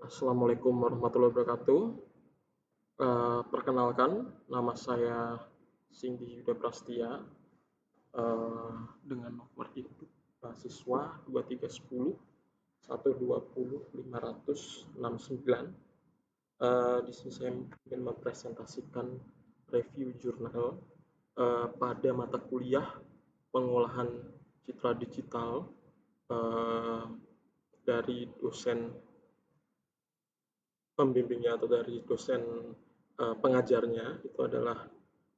Assalamualaikum warahmatullahi wabarakatuh. Perkenalkan, nama saya Singgi Yuda Prastia dengan nomor induk mahasiswa 2310 120 569. Di sini saya ingin mempresentasikan review jurnal pada mata kuliah pengolahan citra digital dari dosen pembimbingnya atau dari dosen pengajarnya itu adalah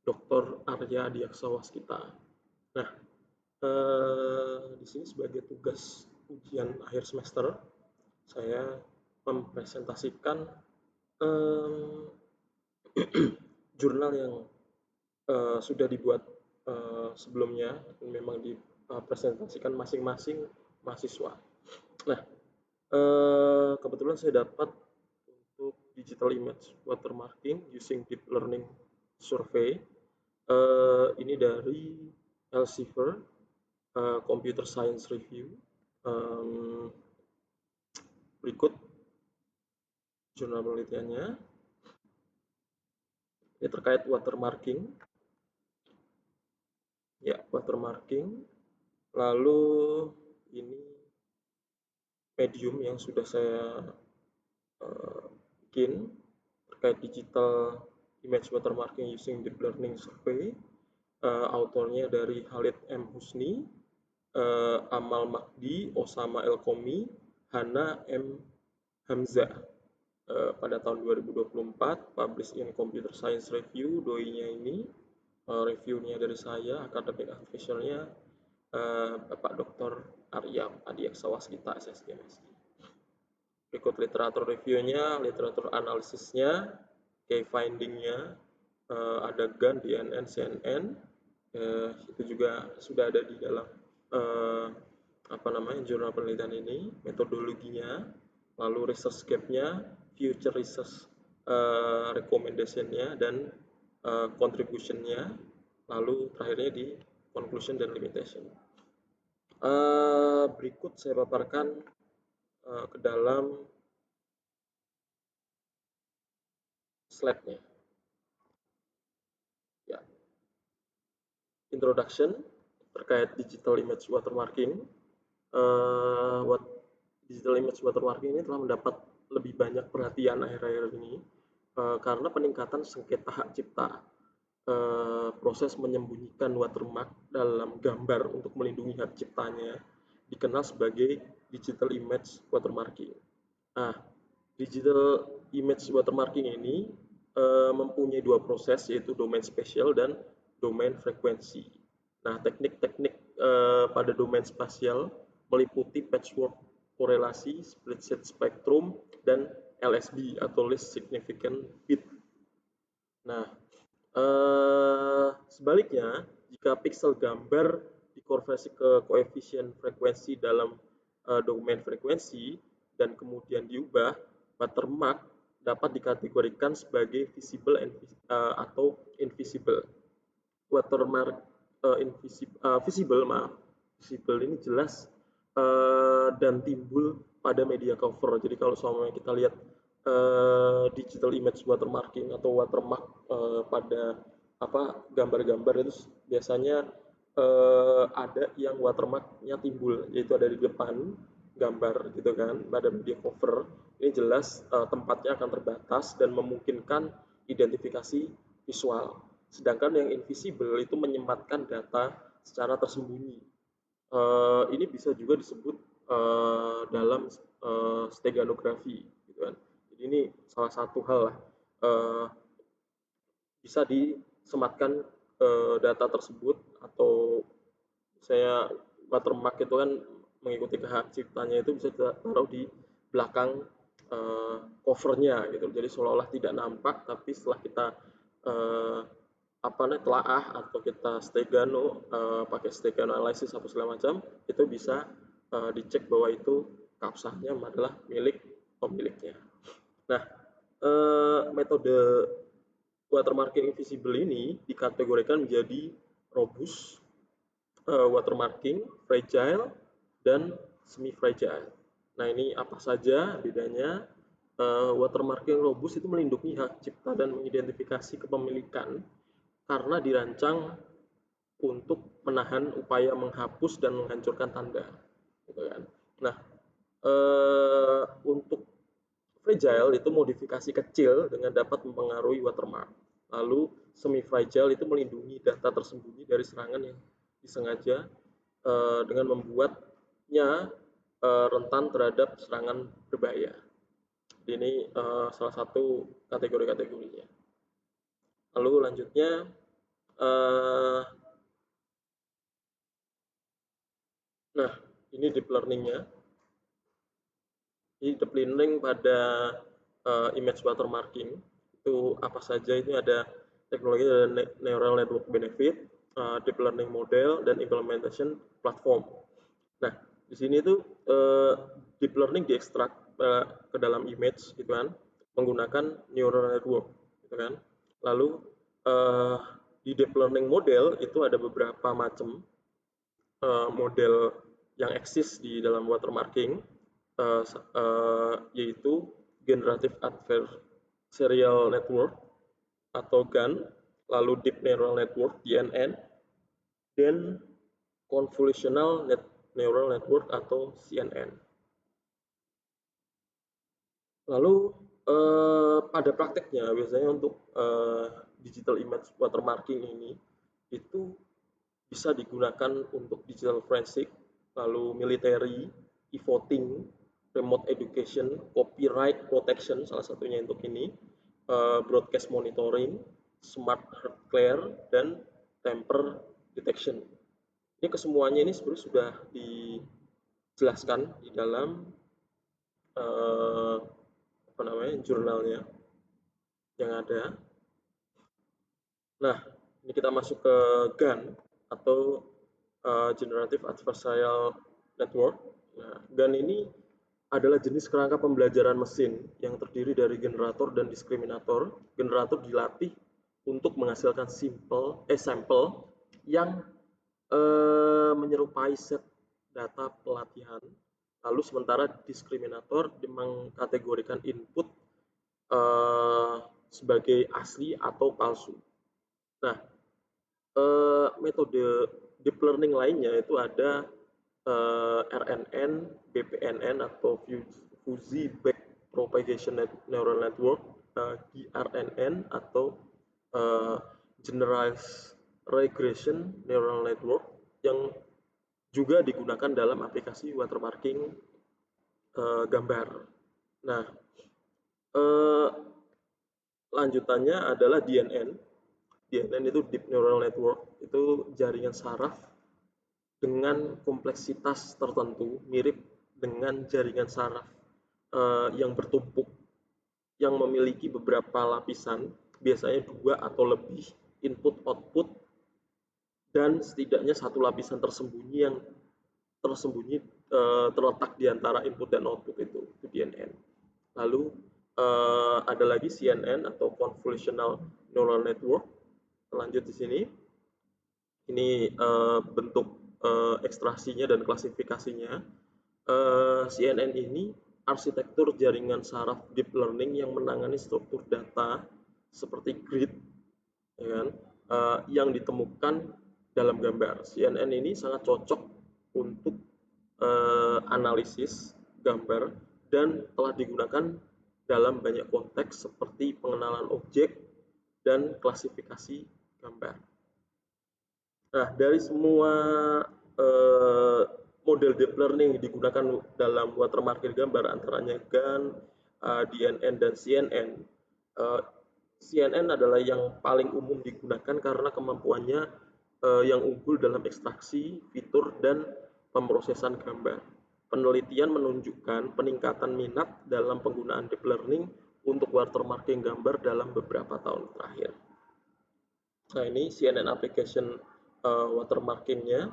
Dr. Arya Adiaksa Waskita. Nah, di sini sebagai tugas ujian akhir semester, saya mempresentasikan jurnal yang sudah dibuat sebelumnya dan memang dipresentasikan masing-masing mahasiswa. Nah, kebetulan saya dapat untuk digital image watermarking using deep learning survey. Ini dari Elsevier Computer Science Review. Berikut jurnal penelitiannya. Ini terkait watermarking. Ya, watermarking. Lalu ini medium yang sudah saya bikin terkait digital image watermarking using deep learning survey. Autornya dari Khalid M. Husni, Amal Mahdi, Osama El-Komi, Hana M. Hamzah. Pada tahun 2024, published in Computer Science Review, doi-nya ini, reviewnya dari saya, academic advisor-nya Bapak Dr. Arya Adiaksa Waskita, SSG. Berikut literatur reviewnya, literatur analisisnya, key finding-nya, ada GAN, DNN, CNN, itu juga sudah ada di dalam jurnal penelitian ini, metodologinya, lalu research gap-nya, future research recommendation-nya, dan contribution-nya, lalu terakhirnya di conclusion dan limitation. Berikut saya paparkan ke dalam slide-nya. Ya. Introduction terkait digital image watermarking. Digital image watermarking ini telah mendapat lebih banyak perhatian akhir-akhir ini karena peningkatan sengketa hak cipta. Proses menyembunyikan watermark dalam gambar untuk melindungi hak ciptanya dikenal sebagai digital image watermarking. Nah, digital image watermarking ini mempunyai dua proses, yaitu domain spasial dan domain frekuensi. Nah, teknik-teknik pada domain spasial meliputi patchwork korelasi, split sheet spectrum, dan LSB atau least significant bit. Nah, sebaliknya, jika pixel gambar dikonversi ke koefisien frekuensi dalam domain frekuensi dan kemudian diubah, watermark dapat dikategorikan sebagai visible atau invisible. Watermark visible ini jelas dan timbul pada media cover. Jadi kalau selama kita lihat digital image watermarking atau watermark pada gambar-gambar itu biasanya ada yang watermarknya timbul, yaitu ada di depan gambar gitu kan, pada media cover. Ini jelas tempatnya akan terbatas dan memungkinkan identifikasi visual. Sedangkan yang invisible itu menyematkan data secara tersembunyi. Ini bisa juga disebut dalam steganografi, gitu kan. Jadi ini salah satu hal lah, bisa disematkan data tersebut, atau saya watermark itu kan mengikuti hak ciptanya, itu bisa kita taruh di belakang covernya gitu. Jadi seolah-olah tidak nampak, tapi setelah kita telaah atau kita stegano, pakai stegano analysis atau segala macam, itu bisa dicek bahwa itu keabsahannya adalah milik pemiliknya. Nah, metode watermarking invisible ini dikategorikan menjadi robust watermarking, fragile, dan semi-fragile. Nah, ini apa saja bedanya? watermarking robust itu melindungi hak cipta dan mengidentifikasi kepemilikan karena dirancang untuk menahan upaya menghapus dan menghancurkan tanda, gitu kan. Nah, untuk fragile itu modifikasi kecil dengan dapat mempengaruhi watermark. Lalu semi fragile itu melindungi data tersembunyi dari serangan yang disengaja dengan membuatnya rentan terhadap serangan berbahaya. Ini salah satu kategori-kategorinya. Lalu lanjutnya nah ini deep learningnya. Jadi deep learning pada image watermarking itu apa saja? Ini ada teknologi dan neural network benefit, deep learning model, dan implementation platform. Nah, di sini tuh deep learning diekstrak ke dalam image gitu kan, menggunakan neural network gitu kan. Lalu di deep learning model itu ada beberapa macam model yang eksis di dalam watermarking, yaitu Generative Adversarial Network atau GAN, lalu Deep Neural Network (DNN), dan Convolutional Neural Network atau CNN. Lalu pada prakteknya biasanya untuk digital image watermarking ini itu bisa digunakan untuk digital forensic, lalu military, e-voting, remote education, copyright protection salah satunya untuk ini, broadcast monitoring, smart heart clear, dan tamper detection. Ini kesemuanya ini sebenarnya sudah dijelaskan di dalam jurnalnya yang ada. Nah, ini kita masuk ke GAN atau Generative Adversarial Network. Nah, GAN ini adalah jenis kerangka pembelajaran mesin yang terdiri dari generator dan diskriminator. Generator dilatih untuk menghasilkan sampel yang menyerupai set data pelatihan. Lalu sementara diskriminator mengkategorikan input sebagai asli atau palsu. Nah, metode deep learning lainnya itu ada RNN, BPNN atau Fuzzy Back Propagation Neural Network, GRNN atau Generalized Regression Neural Network yang juga digunakan dalam aplikasi watermarking gambar. Nah, lanjutannya adalah DNN. DNN itu Deep Neural Network, itu jaringan saraf dengan kompleksitas tertentu mirip dengan jaringan saraf yang bertumpuk yang memiliki beberapa lapisan, biasanya 2 atau lebih input output dan setidaknya satu lapisan tersembunyi yang terletak di antara input dan output itu DNN. Lalu ada lagi CNN atau Convolutional Neural Network. Lanjut di sini. Ini bentuk ekstraksinya dan klasifikasinya. CNN ini arsitektur jaringan saraf deep learning yang menangani struktur data seperti grid, ya kan, yang ditemukan dalam gambar. CNN ini sangat cocok untuk analisis gambar dan telah digunakan dalam banyak konteks seperti pengenalan objek dan klasifikasi gambar. Nah, dari semua model deep learning digunakan dalam watermarking gambar antaranya GAN, DNN, dan CNN. CNN adalah yang paling umum digunakan karena kemampuannya yang unggul dalam ekstraksi, fitur, dan pemrosesan gambar. Penelitian menunjukkan peningkatan minat dalam penggunaan deep learning untuk watermarking gambar dalam beberapa tahun terakhir. Nah, ini CNN application watermarkingnya.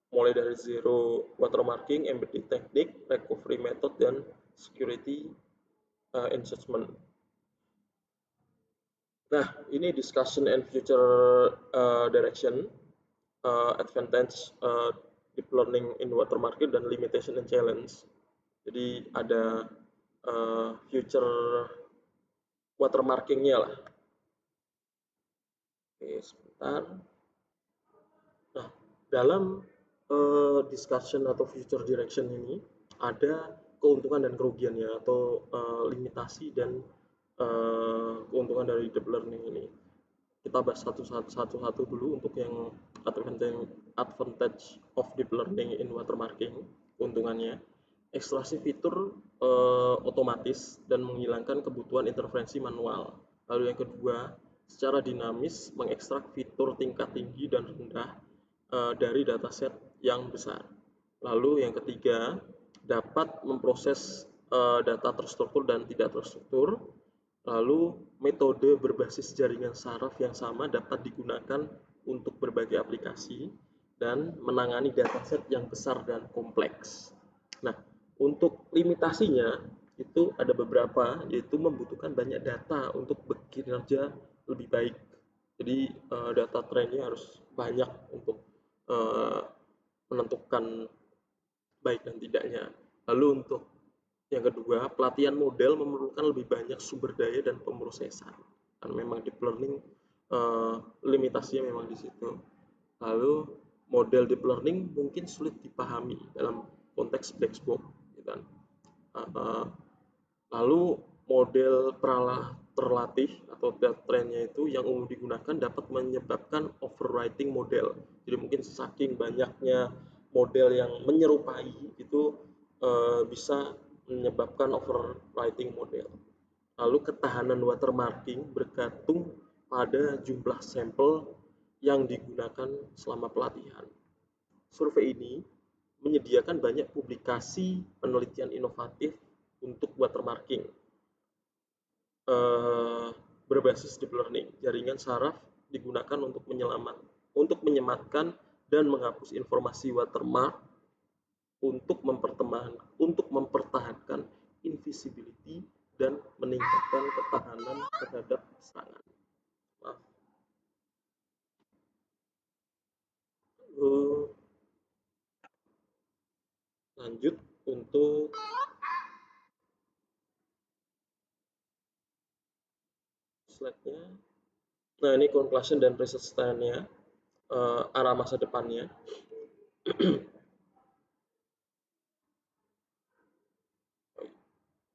Mulai dari zero watermarking, embedding technique, recovery method, dan security enhancement. Nah, ini discussion and future direction, advantage deep learning in watermarking, dan limitation and challenge. Jadi ada future watermarkingnya lah. Oke, sebentar. Nah, dalam discussion atau future direction ini ada keuntungan dan kerugiannya atau limitasi dan keuntungan dari deep learning ini. Kita bahas satu-satu dulu untuk yang advantage of deep learning in watermarking, keuntungannya. Ekstraksi fitur otomatis dan menghilangkan kebutuhan intervensi manual. Lalu yang kedua, secara dinamis mengekstrak fitur tingkat tinggi dan rendah dari dataset yang besar. Lalu yang ketiga, dapat memproses data terstruktur dan tidak terstruktur. Lalu metode berbasis jaringan saraf yang sama dapat digunakan untuk berbagai aplikasi dan menangani dataset yang besar dan kompleks. Nah, untuk limitasinya itu ada beberapa, yaitu membutuhkan banyak data untuk bekerja lebih baik. Jadi data trennya harus banyak untuk uh, menentukan baik dan tidaknya. Lalu untuk yang kedua, pelatihan model memerlukan lebih banyak sumber daya dan pemrosesan. Karena memang deep learning limitasinya memang di situ. Lalu model deep learning mungkin sulit dipahami dalam konteks black box, gitu kan. Lalu model terlatih atau trendnya itu yang umum digunakan dapat menyebabkan overwriting model. Jadi mungkin saking banyaknya model yang menyerupai itu bisa menyebabkan overwriting model. Lalu ketahanan watermarking bergantung pada jumlah sampel yang digunakan selama pelatihan. Survei ini menyediakan banyak publikasi penelitian inovatif untuk watermarking berbasis deep learning. Jaringan saraf digunakan untuk menyematkan dan menghapus informasi watermark untuk mempertahankan invisibility dan meningkatkan ketahanan terhadap serangan. Maaf. Lanjut untuk slide-nya. Nah, ini conclusion dan research stand-nya, arah masa depannya.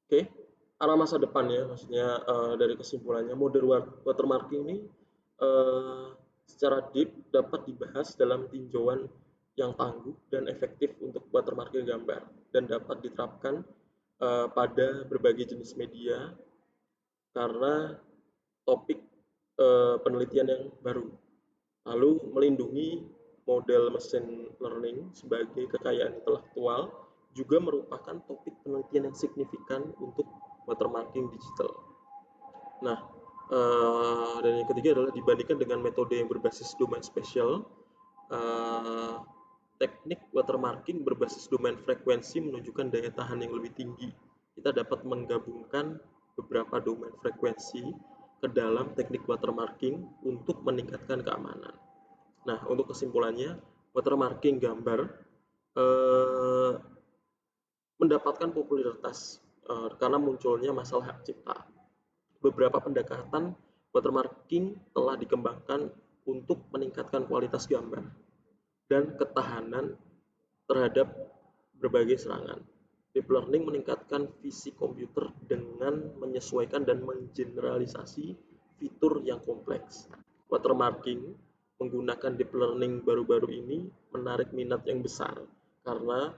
Oke, arah masa depannya, maksudnya dari kesimpulannya, model watermarking ini secara deep dapat dibahas dalam tinjauan yang tangguh dan efektif untuk watermarking gambar dan dapat diterapkan pada berbagai jenis media karena topik penelitian yang baru. Lalu melindungi model mesin learning sebagai kekayaan intelektual juga merupakan topik penelitian yang signifikan untuk watermarking digital. Nah, dan yang ketiga adalah dibandingkan dengan metode yang berbasis domain spesial, teknik watermarking berbasis domain frekuensi menunjukkan daya tahan yang lebih tinggi. Kita dapat menggabungkan beberapa domain frekuensi ke dalam teknik watermarking untuk meningkatkan keamanan. Nah, untuk kesimpulannya, watermarking gambar mendapatkan popularitas karena munculnya masalah hak cipta. Beberapa pendekatan watermarking telah dikembangkan untuk meningkatkan kualitas gambar dan ketahanan terhadap berbagai serangan. Deep learning meningkatkan visi komputer dengan menyesuaikan dan mengeneralisasi fitur yang kompleks. Watermarking menggunakan deep learning baru-baru ini menarik minat yang besar karena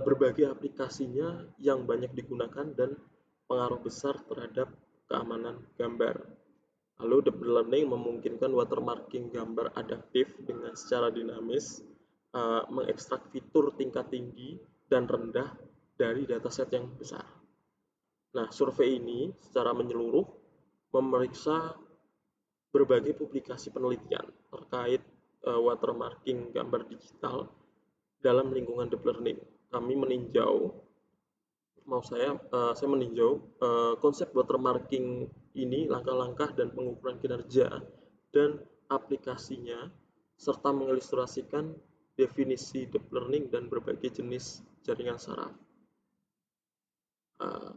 berbagai aplikasinya yang banyak digunakan dan pengaruh besar terhadap keamanan gambar. Lalu deep learning memungkinkan watermarking gambar adaptif dengan secara dinamis mengekstrak fitur tingkat tinggi dan rendah dari dataset yang besar. Nah, survei ini secara menyeluruh memeriksa berbagai publikasi penelitian terkait watermarking gambar digital dalam lingkungan deep learning. Kami meninjau saya meninjau konsep watermarking ini, langkah-langkah dan pengukuran kinerja dan aplikasinya, serta mengilustrasikan definisi deep learning dan berbagai jenis jaringan saraf.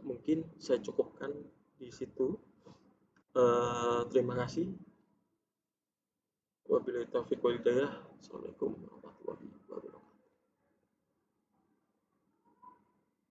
Mungkin saya cukupkan di situ. Terima kasih. Wabillahi taufiq walhidayah. Assalamualaikum warahmatullahi wabarakatuh.